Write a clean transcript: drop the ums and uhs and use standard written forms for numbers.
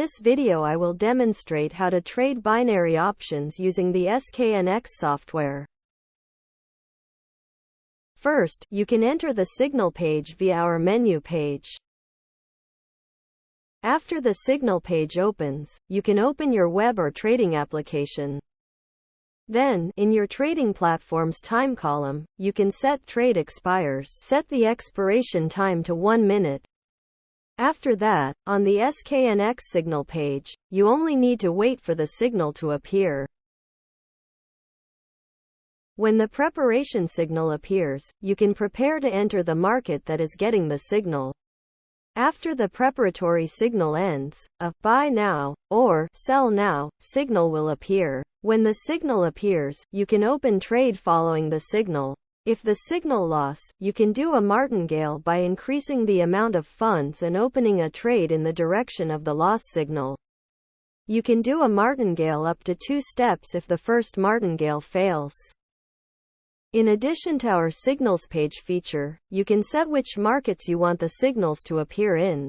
this video I will demonstrate how to trade binary options using the SKNX software. First, you can enter the signal page via our menu page. After the signal page opens, you can open your web or trading application. Then, in your trading platform's time column, you can set trade expires. Set the expiration time to 1 minute. After that, on the SKNX signal page, you only need to wait for the signal to appear. When the preparation signal appears, you can prepare to enter the market that is getting the signal. After the preparatory signal ends, a buy now or sell now signal will appear. When the signal appears, you can open trade following the signal. If the signal loss, you can do a martingale by increasing the amount of funds and opening a trade in the direction of the loss signal. You can do a martingale up to 2 steps if the first martingale fails. In addition to our signals page feature, you can set which markets you want the signals to appear in.